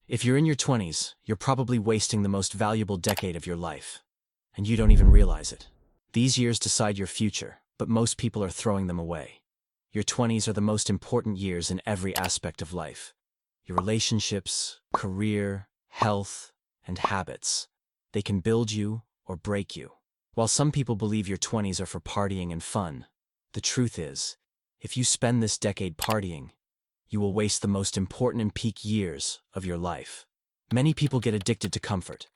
If you're in your 20s, you're probably wasting the most valuable decade of your life. And you don't even realize it. These years decide your future, but most people are throwing them away. Your 20s are the most important years in every aspect of life. Your relationships, career, health, and habits. They can build you or break you. While some people believe your 20s are for partying and fun, the truth is, if you spend this decade partying, you will waste the most important and peak years of your life. Many people get addicted to comfort.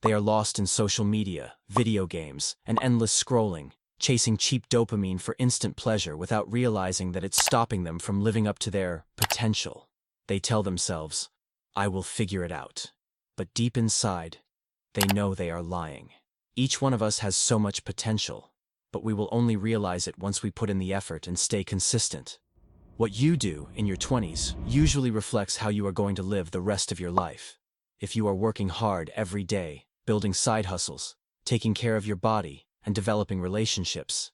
They are lost in social media, video games, and endless scrolling, chasing cheap dopamine for instant pleasure without realizing that it's stopping them from living up to their potential. They tell themselves, "I will figure it out." But deep inside, they know they are lying. Each one of us has so much potential, but we will only realize it once we put in the effort and stay consistent. What you do in your 20s usually reflects how you are going to live the rest of your life. If you are working hard every day, building side hustles, taking care of your body, and developing relationships,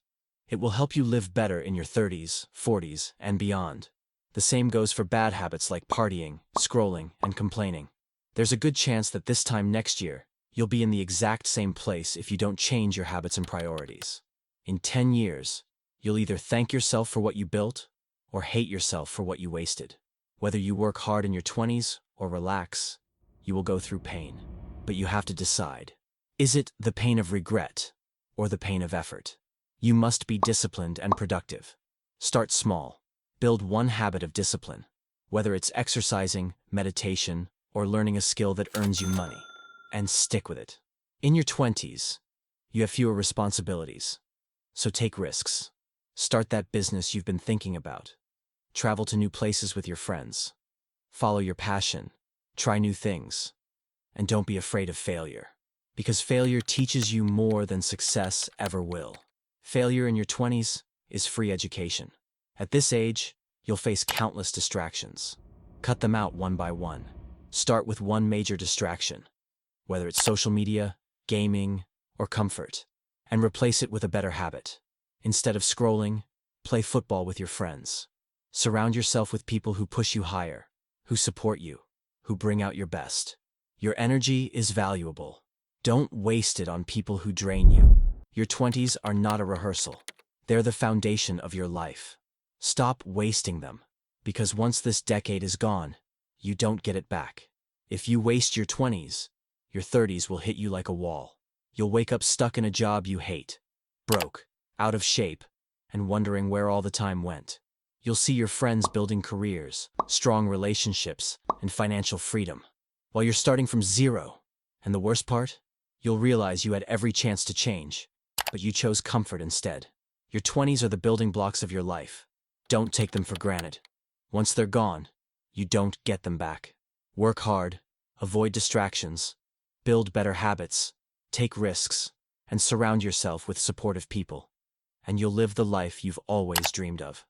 it will help you live better in your 30s, 40s, and beyond. The same goes for bad habits like partying, scrolling, and complaining. There's a good chance that this time next year, you'll be in the exact same place if you don't change your habits and priorities. In 10 years, you'll either thank yourself for what you built or hate yourself for what you wasted. Whether you work hard in your 20s or relax, you will go through pain. But you have to decide. Is it the pain of regret or the pain of effort? You must be disciplined and productive. Start small. Build one habit of discipline, whether it's exercising, meditation, or learning a skill that earns you money, and stick with it. In your 20s, you have fewer responsibilities, so take risks. Start that business you've been thinking about. Travel to new places with your friends. Follow your passion. Try new things. And don't be afraid of failure, because failure teaches you more than success ever will. Failure in your 20s is free education. At this age, you'll face countless distractions. Cut them out one by one. Start with one major distraction, whether it's social media, gaming, or comfort, and replace it with a better habit. Instead of scrolling, play football with your friends. Surround yourself with people who push you higher, who support you, who bring out your best. Your energy is valuable. Don't waste it on people who drain you. Your 20s are not a rehearsal. They're the foundation of your life. Stop wasting them, because once this decade is gone, you don't get it back. If you waste your 20s, your 30s will hit you like a wall. You'll wake up stuck in a job you hate, broke, out of shape, and wondering where all the time went. You'll see your friends building careers, strong relationships, and financial freedom, while you're starting from zero. And the worst part? You'll realize you had every chance to change, but you chose comfort instead. Your 20s are the building blocks of your life. Don't take them for granted. Once they're gone, you don't get them back. Work hard, avoid distractions, build better habits, take risks, and surround yourself with supportive people. And you'll live the life you've always dreamed of.